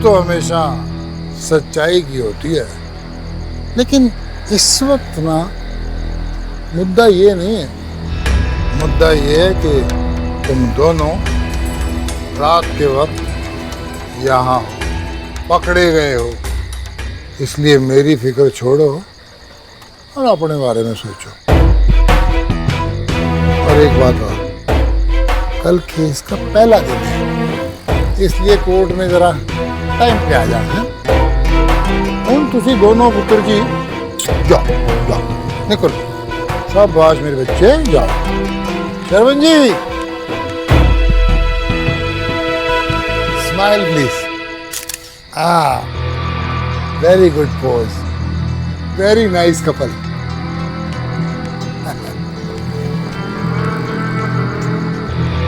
तो हमेशा सच्चाई की होती है, लेकिन इस वक्त ना मुद्दा ये नहीं है। मुद्दा ये है कि तुम दोनों रात के वक्त यहाँ पकड़े गए हो, इसलिए मेरी फिक्र छोड़ो और अपने बारे में सोचो। और एक बात और, कल केस का पहला दिन है, इसलिए कोर्ट में जरा टाइम पे आ जाना। उन तुसी दोनों पुत्र जी जाओ जाओ निकलो। शाबाश मेरे बच्चे, जाओ। Sharvan ji, smile please. Very good pose, very nice couple.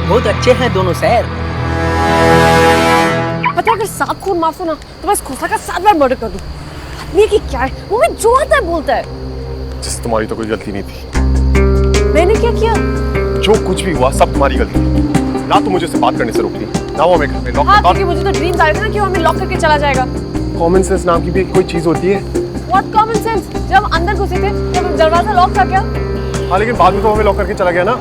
बहुत अच्छे हैं दोनों सर। पता है अगर 7 खून माफ हो ना तो मैं इस खोसा का 7 बार मर्डर कर दूं। आदमी की क्या है, वो मैं जो आता है बोलता है। जिस तुम्हारी तो कोई गलती नहीं थी। मैंने क्या किया? जो कुछ भी हुआ सब तुम्हारी गलती थी। ना तो मुझे उससे बात करने से रोकती, ना वो हमें घर में लॉक हाँ, क्योंकि मुझे तो ड्रीम्स आए थे ना कि वो हमें लॉक करके चला जाएगा। कॉमन सेंस नाम की भी कोई चीज होती है। What common sense? जब हम अंदर घुसे थे तब दरवाजा लॉक था क्या? हाँ, लेकिन बाद में तो हमें लॉक करके चला गया ना।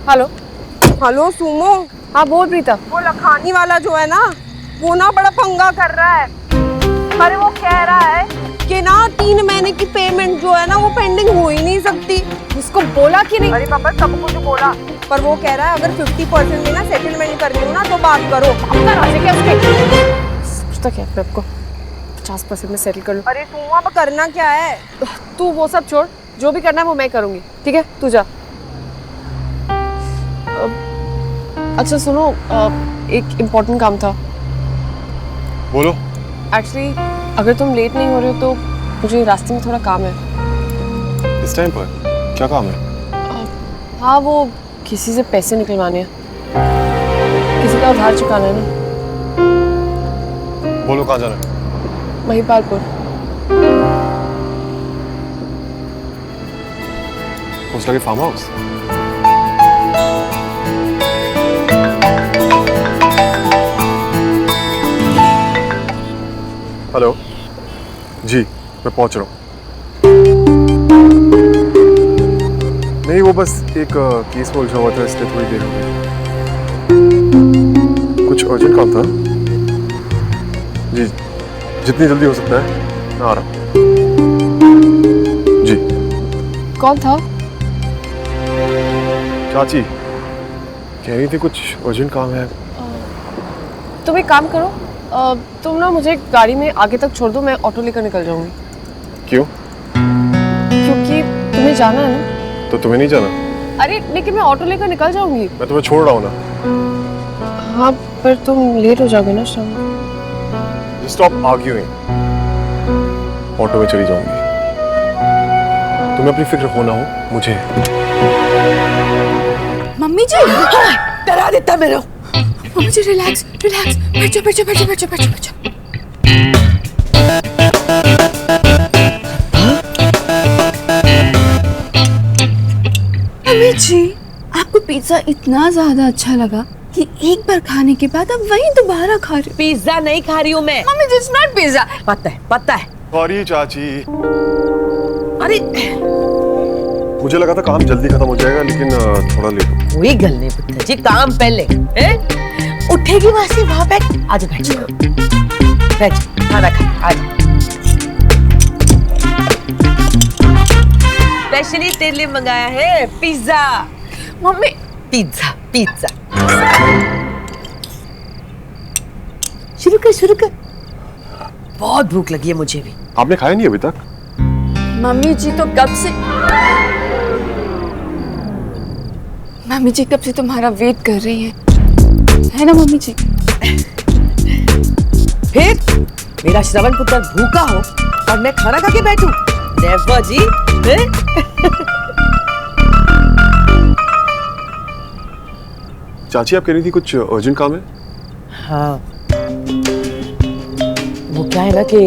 Hello hello Sumo. हाँ बोल प्रीता। वो लखानी वाला जो है ना, वो ना बड़ा पंगा कर रहा है। अरे वो कह रहा है कि ना 3 महीने की पेमेंट जो है ना वो पेंडिंग हो ही नहीं सकती। उसको बोला कि नहीं? अरे पापा सब कुछ बोला, पर वो कह रहा है अगर 50% में ना सेटलमेंट करनी हो ना तो बात करो। अपना राजे क्या उसके सोचता क्या है आपको 50% में सेटल कर लो। अरे सुमो अब करना क्या है? तू वो सब छोड़, जो भी करना है वो मैं करूंगी, ठीक है? तू जा। अच्छा सुनो, एक इम्पोर्टेंट काम था। बोलो। एक्चुअली अगर तुम लेट नहीं हो रहे हो तो मुझे रास्ते में थोड़ा काम है। इस टाइम पर क्या काम है? हाँ, वो किसी से पैसे निकलवाने हैं, किसी का उधार चुकाना है ना। बोलो कहाँ जाना है? महिपालपुर। खोसला के फार्म हाउस। हेलो जी, मैं पहुंच रहा हूँ। नहीं, वो बस एक केस में उलझा हुआ था, इसलिए थोड़ी देर हो गई। कुछ अर्जेंट काम था जी, जितनी जल्दी हो सकता है मैं आ रहा हूँ जी। कौन था? चाची कह रही थी कुछ अर्जेंट काम है। तुम एक काम करो, तुम ना मुझे गाड़ी में आगे तक छोड़ दो, मैं ऑटो लेकर निकल जाऊंगी। क्यों? क्योंकि तुम्हें जाना है ना। तो तुम्हें नहीं जाना? अरे लेकिन मैं ऑटो लेकर निकल जाऊंगी। मैं तुम्हें छोड़ रहा हूँ ना। हाँ पर तुम लेट हो जाओगे ना शाम। स्टॉप आर्ग्यूइंग, ऑटो में चली जाऊंगी। तुम्हें अपनी फिक्र हो ना हो, मुझे। मम्मी जी डरा देता मेरे। मम्मी जी रिलैक्स रिलैक्स, बैठ जाओ बैठ जाओ बैठ जाओ बैठ जाओ बैठ जाओ बैठ जाओ। मम्मी जी आपको पिज्जा इतना ज्यादा अच्छा लगा कि एक बार खाने के बाद अब वही दोबारा खा रहे हो। पिज्जा नहीं खा रही हूँ मैं। Mummy ji it's not pizza. पता है। सॉरी चाची, अरे मुझे लगा था काम जल्दी खत्म हो जाएगा, लेकिन थोड़ा लेट हो। कोई गल नहीं पुत्र जी, काम पहले हैं? उठेगी वहां से, वहां बैठ। आज बैठ जाओ, बैठ, खाना खा। आज स्पेशली तेरे लिए मंगाया है पिज्जा। मम्मी पिज्जा पिज्जा शुरू कर। बहुत भूख लगी है मुझे भी। आपने खाया नहीं अभी तक? मम्मी जी तो कब से तुम्हारा वेट कर रही है ना मम्मी जी? फिर मेरा श्रवण पुत्र भूखा हो और मैं खाना खा के बैठूं? नेवर जी। चाची आप कह रही थी कुछ अर्जेंट काम है? हाँ, वो क्या है ना कि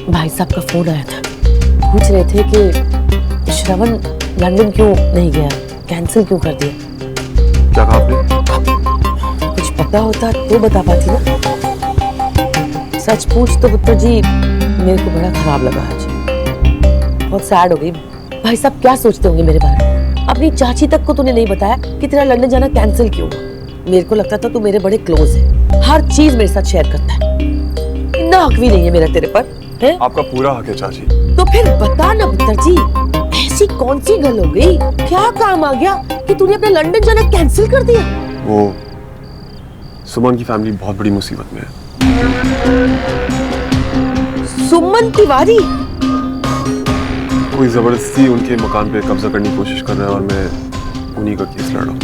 भाई साहब का फोन आया था। पूछ रहे थे कि श्रवण लंदन क्यों नहीं गया, कैंसिल क्यों कर दिया। क्या कहा आपने? कुछ पता होता तो बता पाती ना। सच पूछ तो पुत्र जी मेरे को बड़ा खराब लगा आज, बहुत सैड हो गई। भाई साहब क्या सोचते होंगे मेरे बारे में। अपनी चाची तक को तूने नहीं बताया कि तेरा लंदन जाना कैंसिल क्यों हुआ। मेरे को लगता था तू मेरे बड़े क्लोज है, हर चीज मेरे साथ शेयर करता है। इतना हक भी नहीं है मेरा तेरे पर है? आपका पूरा हक है चाची। तो फिर बता ना पुत्र जी, ऐसी कौन सी गल हो गई, क्या काम आ गया कि तूने अपना लंदन जाना कैंसिल कर दिया। वो सुमन की फैमिली बहुत बड़ी मुसीबत में है। सुमन तिवारी? कोई जबरदस्ती उनके मकान पे कब्जा करने की कोशिश कर रहा है और मैं उन्हीं का केस लड़ रहा हूँ।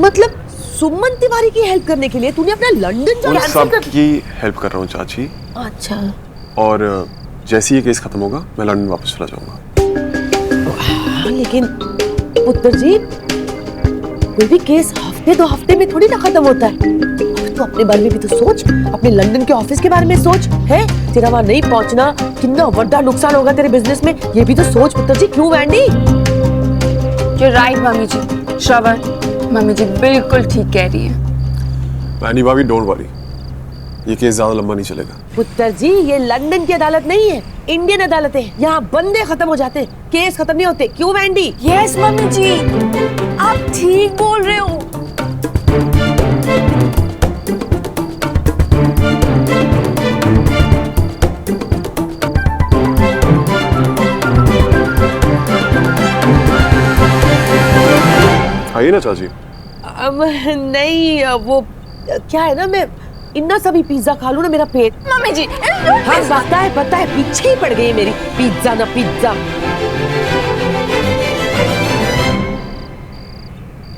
मतलब सुमन तिवारी की हेल्प करने के लिए तूने अपना लंदन जाना उन कैंसिल सब कर। की हेल्प कर रहा हूँ चाची। अच्छा। और जैसे ही ये केस खत्म होगा मैं लंदन वापस चला जाऊंगा। हाँ, लेकिन पुत्र जी कोई भी केस हफ्ते 2 हफ्ते में थोड़ी ना खत्म होता है। अब तो अपने बारे में भी तो सोच, अपने लंदन के ऑफिस के बारे में सोच है। तेरा वहां नहीं पहुंचना कितना बड़ा नुकसान होगा तेरे बिजनेस में, ये भी तो सोच पुत्र जी। क्यों वैंडी? You're right, मम्मी जी। श्रवण, मम्मी जी बिल्कुल ठीक कह रही है। वैनी भाभी डोंट वरी, ये केस ज्यादा लंबा नहीं चलेगा। पुत्र जी ये लंदन की अदालत नहीं है, इंडियन अदालत है। यहाँ बंदे खत्म हो जाते, केस खत्म नहीं होते। क्यों वैंडी? यस मम्मी जी, आप ठीक बोल रहे हो। आइए ना चाची। अब नहीं, वो क्या है ना, मैं इतना सभी पिज्जा खा लूं ना मेरा पेट। मम्मी जी हाँ पता है पीछे ही पड़ गई है मेरी पिज्जा ना पिज्जा।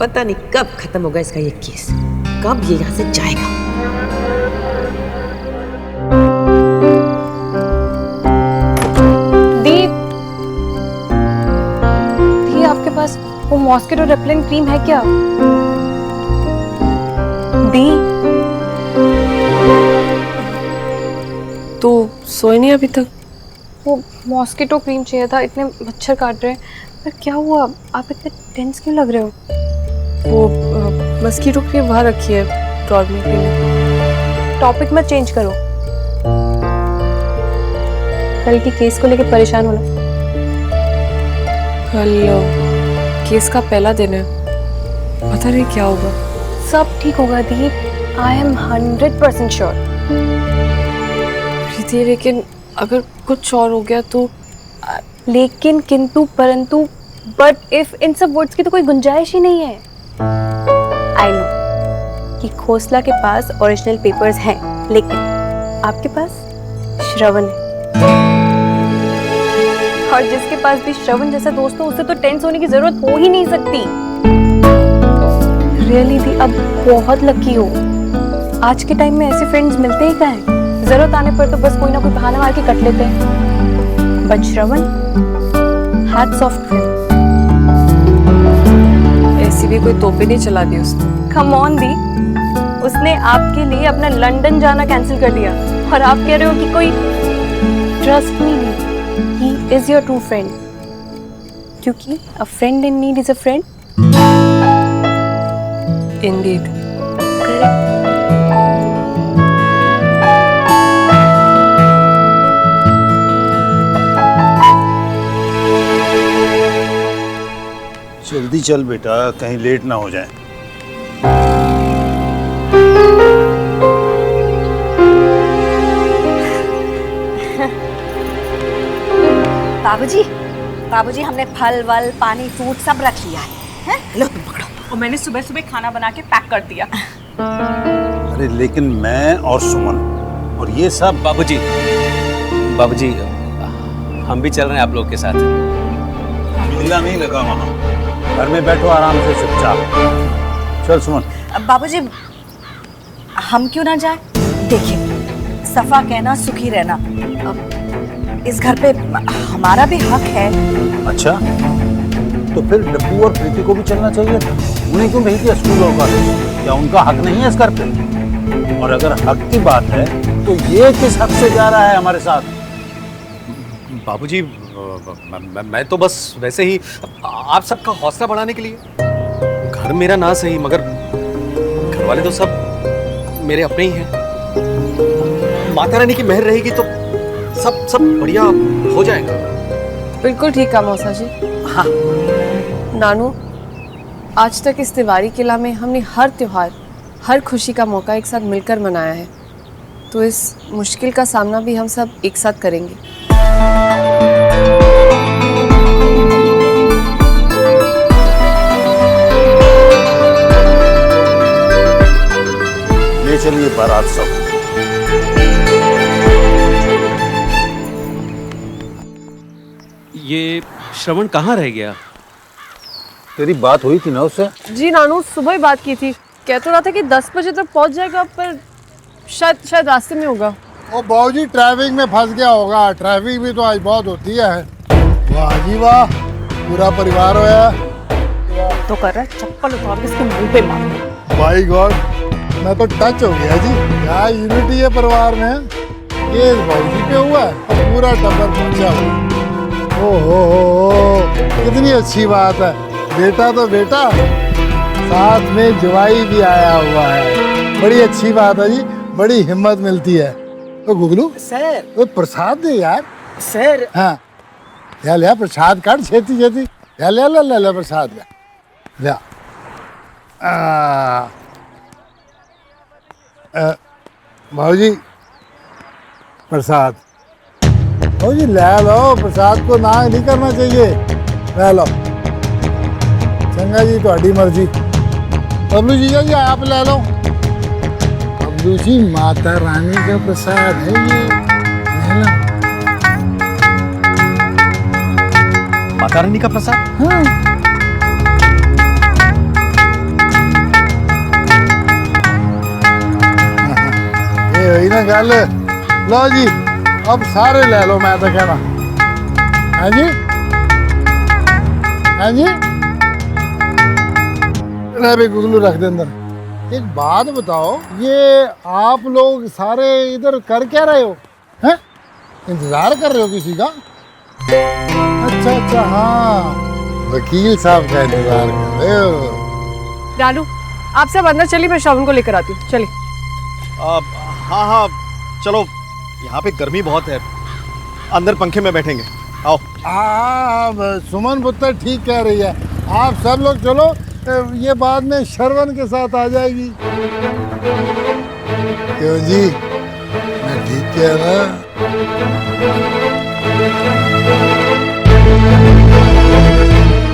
पता नहीं कब खत्म होगा इसका ये केस, कब ये यहाँ से जाएगा। दी, आपके पास वो मॉस्किटो रेपेलेंट क्रीम है क्या? दी, तो सोए नहीं अभी तक? वो मॉस्किटो क्रीम चाहिए था, इतने मच्छर काट रहे हैं। पर क्या हुआ, आप इतने टेंस क्यों लग रहे हो? वो मॉस्किटो क्रीम वहाँ रखी है ड्रॉर में के लिए। टॉपिक मत चेंज करो। कल की केस को लेके परेशान होना। कल केस का पहला दिन है, पता नहीं क्या होगा। सब ठीक होगा दी, आई एम 100% श्योर। प्रीति, लेकिन अगर कुछ और हो गया तो? लेकिन, किंतु, परंतु, बट, इफ, इन सब वर्ड्स की तो कोई गुंजाइश ही नहीं है। आई नो कि खोसला के पास ओरिजिनल पेपर्स हैं, लेकिन आपके पास श्रवण है। और जिसके पास भी श्रवण जैसा दोस्त हो उसे तो टेंस होने की जरूरत हो ही नहीं सकती। रियली दी, अब बहुत लकी हो। आज के टाइम में ऐसे फ्रेंड्स मिलते ही कहाँ हैं? जरूरत आने पर तो बस कोई ना कोई बहाना मार के कट लेते हैं। But Shravan, hats off to him. ऐसी भी कोई तोपे नहीं चला दी उसने। कम ऑन दी, उसने आपके लिए अपना लंदन जाना कैंसिल कर दिया और आप कह रहे हो कि कोई ट्रस्ट मी नहीं। He is your true friend, क्योंकि a friend in need is a friend. Indeed. Correct. जल्दी चल बेटा, कहीं लेट ना हो जाए। बाबूजी हमने फल वल पानी फ्रूट सब रख लिया है। लो तुम पकड़ो। और मैंने सुबह सुबह खाना बना के पैक कर दिया। अरे लेकिन मैं और सुमन और ये सब। बाबूजी हम भी चल रहे हैं आप लोग के साथ। मिलना नहीं लगा वहाँ, घर में बैठो आराम से चुपचाप। चल सुमन। बाबूजी हम क्यों ना जाए? देखिए सफा कहना सुखी रहना, इस घर पे हमारा भी हक है। अच्छा तो फिर डब्बू और प्रीति को भी चलना चाहिए था, उन्हें क्यों भेज दिया स्कूल और कॉलेज? क्या उनका हक नहीं है इस घर पे? और अगर हक की बात है तो ये किस हक से जा रहा है हमारे साथ? बाबूजी मैं तो बस वैसे ही आप सबका हौसला बढ़ाने के लिए। घर मेरा ना सही मगर घर वाले तो सब मेरे अपने ही हैं। माता रानी की मेहर रहेगी तो सब बढ़िया हो जाएगा। बिल्कुल ठीक कहा मौसा जी। हाँ नानू, आज तक इस तिवारी किला में हमने हर त्योहार, हर खुशी का मौका एक साथ मिलकर मनाया है, तो इस मुश्किल का सामना भी हम सब एक साथ करेंगे। ले चलिए बारात सब। ये श्रवण कहाँ रह गया? तेरी बात हुई थी ना उससे? जी नानू, सुबह ही बात की थी। कह तो रहा था कि 10 बजे तक पहुंच जाएगा, पर शायद रास्ते में होगा। ओ बाबूजी ट्रैफिक में फंस गया होगा। ट्रैफिक भी तो आज बहुत होती है। वाह जी वाह, पूरा परिवार होया। तो कर रहा है चप्पल उतार के इसके मुंह पे मार। माय गॉड, मैं तो टच हो गया जी। क्या यूनिटी है परिवार में। ये बाबूजी पे हुआ है और पूरा टब्बर पहुंचा हुआ। ओ कितनी अच्छी बात है। बेटा तो बेटा, साथ में जवाई भी आया हुआ है। बड़ी अच्छी बात है जी, बड़ी हिम्मत मिलती है। तो गुगलू सर, वो प्रसाद दे यार। सर हाँ ले प्रसाद काट छेती छेती। ले प्रसाद ले। भाजी प्रसाद, भाजी ले लो। प्रसाद को ना नहीं करना चाहिए। ले लो। चंगा जी, ਤੁਹਾਡੀ मर्जी। बबलू जीजा जी आप ले लो। बबलू जी, माता रानी का प्रसाद है ये, ले लो। माता रानी का प्रसाद? हाँ। ये हुई ना गल। लो जी, अब सारे ले लो। मैं तो कहना। हाँ जी, हाँ जी। भी गुगलू रख दे अंदर। एक बात बताओ, ये आप लोग सारे इधर कर क्या रहे हो? हैं? इंतजार कर रहे हो किसी का? अच्छा, हाँ, वकील साहब का इंतजार कर रहे हो। लालू, आप सब अंदर चलिए, मैं श्रवण को लेकर आती हूँ। चलिए। हाँ चलो, यहाँ पे गर्मी बहुत है, अंदर पंखे में बैठेंगे। आओ। हाँ, सुमन पुत्र ठीक कह रही है। आप सब लोग चलो, ये बाद में श्रवण के साथ आ जाएगी। क्यों जी, मैं ठीक कह रहा?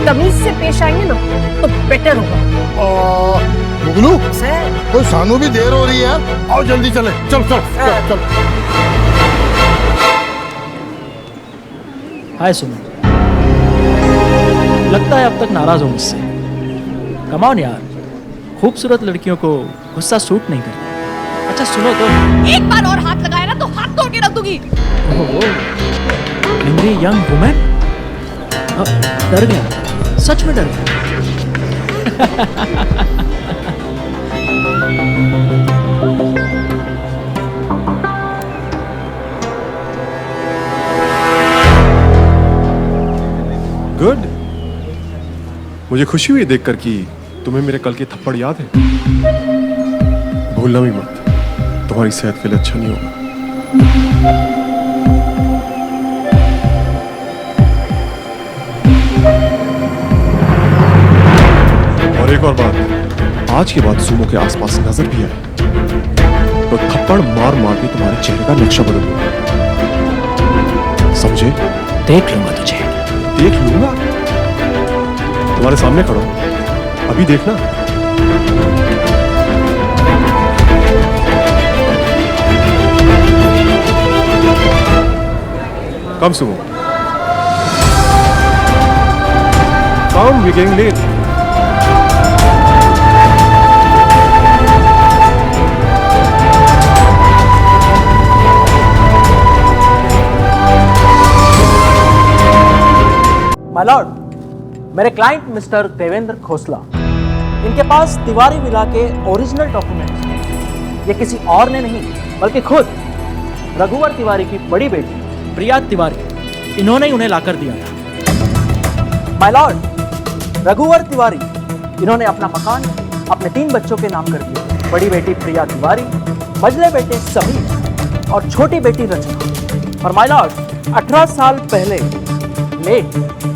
तमीज से पेश आएंगे ना तो बेटर होगा। गुगलू, सर, कोई सानू भी देर हो रही है यार। आओ जल्दी चले। चल। हाय सुमन, लगता है अब तक नाराज हो मुझसे। कमाओ यार, खूबसूरत लड़कियों को गुस्सा सूट नहीं करता। अच्छा सुनो तो, एक बार और हाथ लगाया ना तो हाथ तोड़ के रख दूंगी। एंग्री यंग वुमेन, डर गया, सच में डर गया। गुड, मुझे खुशी हुई देखकर कि तुम्हें मेरे कल के थप्पड़ याद है। भूलना भी मत, तुम्हारी सेहत के लिए अच्छा नहीं होगा। और एक और बात, आज के बाद सुमो के आसपास नजर भी आए तो थप्पड़ मार मार के तुम्हारे चेहरे का नक्शा बदल दूंगा। समझे? देख लूंगा तुझे। देख लूंगा? तुम्हारे सामने खड़ा हूं, अभी देखना। कम सुनो, कम, we're getting late. My Lord, मेरे क्लाइंट मिस्टर देवेंद्र खोसला, इनके पास तिवारी विला के ओरिजिनल डॉक्यूमेंट्स हैं। ये किसी और ने नहीं बल्कि खुद रघुवर तिवारी की बड़ी बेटी प्रिया तिवारी इन्होंने ही उन्हें लाकर दिया था। माय लॉर्ड, रघुवर तिवारी, इन्होंने अपना मकान अपने 3 बच्चों के नाम कर दिया। बड़ी बेटी प्रिया तिवारी, मझले बेटे समीर और छोटी बेटी रचना। और माय लॉर्ड, 18 साल पहले लेट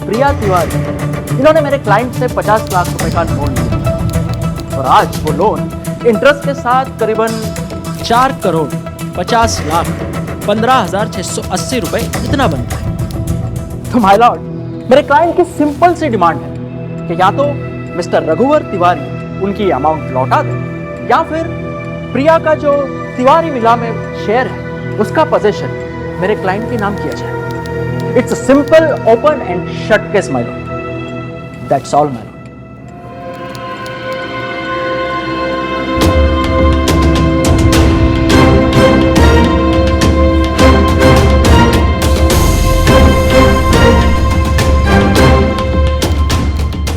प्रिया तिवारी, इन्होंने मेरे क्लाइंट से 50 लाख रुपए का लोन लिया और आज वो लोन इंटरेस्ट के साथ करीबन 4,50,15,680 रुपए इतना बनता है। तो माय लॉर्ड, मेरे क्लाइंट की सिंपल सी डिमांड है कि या तो मिस्टर रघुवर तिवारी उनकी अमाउंट लौटा दें या फिर प्रिया का जो तिवारी विला में शेयर है उसका पोजीशन मेरे क्लाइंट के नाम किया जाए। It's a simple open and shut case my Lord. That's all my Lord.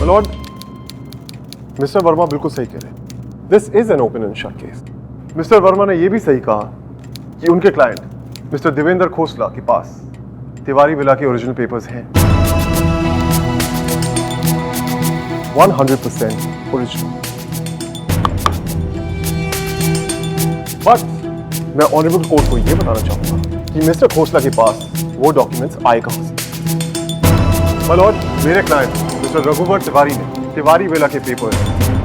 Lord, mister Verma बिल्कुल सही कह रहे हैं। This is an open and shut case. Mister Verma ने यह भी सही कहा कि उनके क्लाइंट मिस्टर देवेंद्र खोसला के पास तिवारी विला के ओरिजिनल पेपर्स हैं, 100% ओरिजिनल। बट मैं ऑनरेबल कोर्ट को यह बताना चाहूंगा कि मिस्टर खोसला के पास वो डॉक्यूमेंट्स आए कहां से। माय लॉर्ड, मेरे क्लाइंट मिस्टर रघुवर तिवारी ने तिवारी विला के पेपर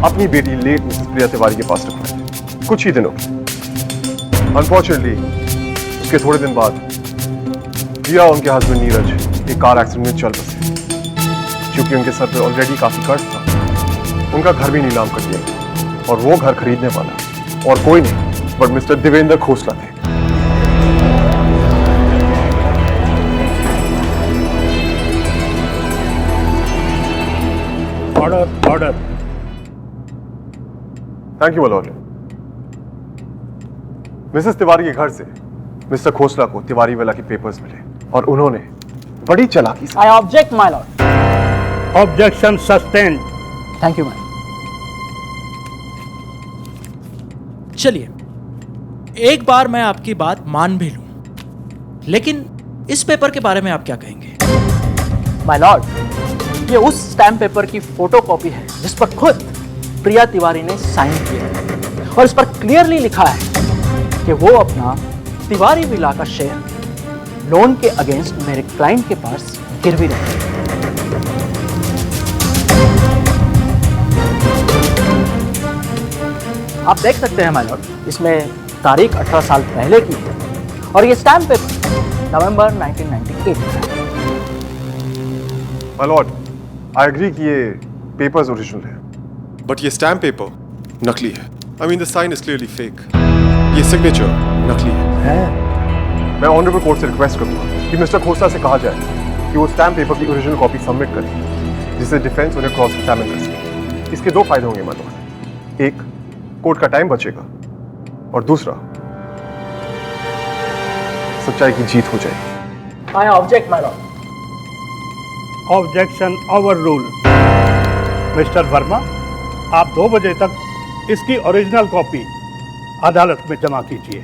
अपनी बेटी लेट मिसेस प्रिया तिवारी के पास रखवाए कुछ ही दिनों। अनफॉर्चुनेटली उसके थोड़े दिन बाद प्रिया और उनके हस्बैंड नीरज एक कार एक्सीडेंट में चल बसे। क्योंकि उनके सर पर ऑलरेडी काफी कर्ज था, उनका घर भी नीलाम कर दिया और वो घर खरीदने वाला और कोई नहीं बट मिस्टर देवेंद्र खोसला थे। Order order. Thank you Lord. Mrs Tiwari के घर से मिस्टर खोसला को तिवारी विला के पेपर्स मिले और उन्होंने बड़ी चालाकी से I object my Lord. Objection sustained. Thank you ma'am. चलिए, एक बार मैं आपकी बात मान भी लूं, लेकिन इस पेपर के बारे में आप क्या कहेंगे? माय लॉर्ड, ये उस स्टैम्प पेपर की फोटोकॉपी है जिस पर खुद प्रिया तिवारी ने साइन किया है और इस पर क्लियरली लिखा है कि वो अपना तिवारी विला का शेयर लोन के अगेंस्ट मेरे क्लाइंट के पास गिरवी रखते हैं। आप देख सकते हैं माय लॉर्ड, इसमें तारीख 18 साल पहले की है और ये स्टैम्प पेपर नवंबर 1998 का है। माय लॉर्ड, आई एग्री कि ये पेपर्स ओरिजिनल है, बट ये स्टैम्प पेपर नकली है। I mean the sign is clearly fake. ये सिग्नेचर नकली है। मैं ऑनरेबल कोर्ट से रिक्वेस्ट करूंगा कि मिस्टर खोसला से कहा जाए कि वो स्टैम्प पेपर की ओरिजिनल कॉपी सबमिट करें, जिससे डिफेंस उन्हें क्रॉस एग्जामिन कर सके। इसके 2 फायदे होंगे माय लॉर्ड। एक, कोर्ट का टाइम बचेगा और दूसरा, सच्चाई की जीत हो जाएगी। I object my Lord. Objection over rule. Mister Verma, आप 2 बजे तक इसकी ओरिजिनल कॉपी अदालत में जमा कीजिए।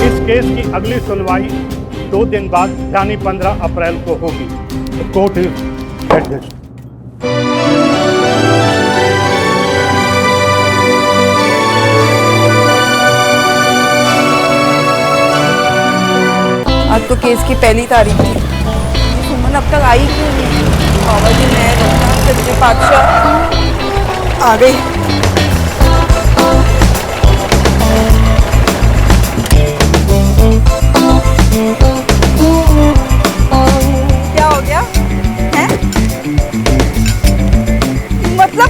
इस केस की अगली सुनवाई 2 दिन बाद यानी 15 अप्रैल को होगी। Court is adjust. आज तो केस की पहली तारीख थी, सुमन अब तक आई क्यों नहीं? बाबा जी, मैं सच्चे बादशाह आ गई। क्या हो गया है? मतलब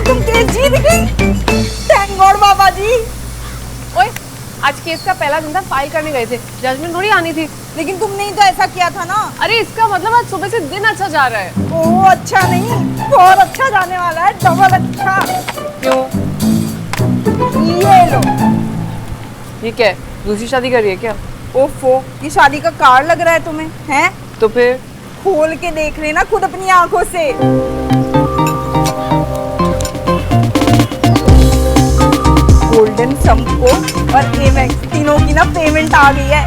तुम केस जीत गई? थैंक गॉड बाबा जी। ओए, आज केस का पहला दिन था, फाइल करने गए थे, जजमेंट थोड़ी आनी थी। लेकिन तुमने ही तो ऐसा किया था ना। अरे इसका मतलब आज सुबह से दिन अच्छा जा रहा है। ओह, अच्छा नहीं, बहुत अच्छा जाने वाला है, डबल अच्छा। क्यों? ये लो। ये क्या है? दूसरी शादी कर रही है क्या? ओफो, ये शादी का कार्ड लग रहा है तुम्हें, हैं? तो फिर खोल के देख लेना खुद अपनी आंखों से। गोल्डन और एमएक्स तीनों की ना पेमेंट आ गई है,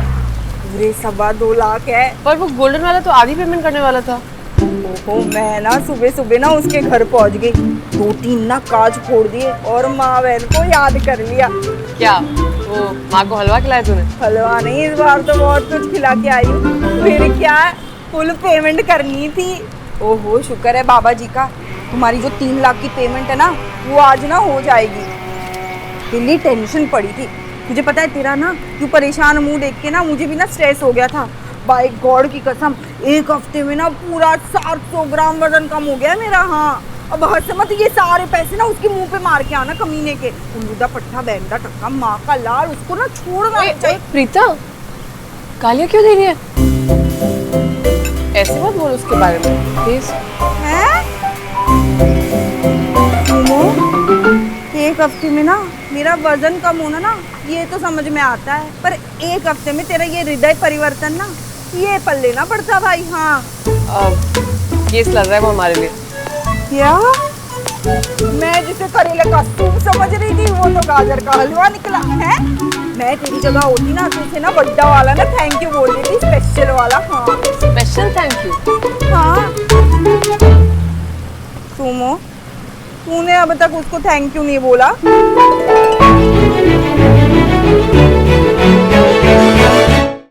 पूरे 2.25 लाख है। पर वो गोल्डन वाला तो आधी पेमेंट करने वाला था। ओहो, मैं ना सुबह सुबह ना उसके घर पहुंच गई, 2-3 ना कांच फोड़ दिए और माँ बहन को याद कर लिया। क्या वो माँ को हलवा खिलाया तूने? हलवा नहीं, इस बार तो बहुत कुछ खिला के आई हूँ। फिर क्या, फुल पेमेंट करनी थी। ओहो, शुक्र है बाबा जी का, तुम्हारी जो 3 लाख की पेमेंट है ना वो आज ना हो जाएगी। दिल्ली टेंशन पड़ी थी, तुझे पता है तेरा ना तू परेशान मुंह देख के ना मुझे भी ना स्ट्रेस हो गया था। बाय गॉड की कसम, 1 हफ्ते में ना पूरा 700 ग्राम वजन कम हो गया मेरा। हाँ, अब हद से मत ये सारे पैसे ना उसके मुंह पे मार के आना कमीने के। उल्लूदा पट्टा बैंगदा टक्का माँ का लाल, उसको ना छोड़ना चाहिए। प्रीता, गालियाँ क्यों दे रही है? ऐसे मत बोल उसके बारे में प्लीज। हैं? एक हफ्ते में ना मेरा वजन कम होना ना ये तो समझ में आता है, पर 1 हफ्ते में तेरा ये हृदय परिवर्तन ना ये पल्ले ना पड़ता भाई। हाँ, केस लड़ रहा है वो हमारे लिए। क्या? मैं जिसे करेले का सूप समझ रही थी वो तो गाजर का हलवा निकला है। मैं तेरी जगह होती ना तो उसे ना बड्डा वाला ना थैंक यू बोल देती, स्पेशल वाला। हाँ, स्पेशल थैंक यू। हाँ, सुमो, तूने अब तक उसको थैंक यू नहीं बोला।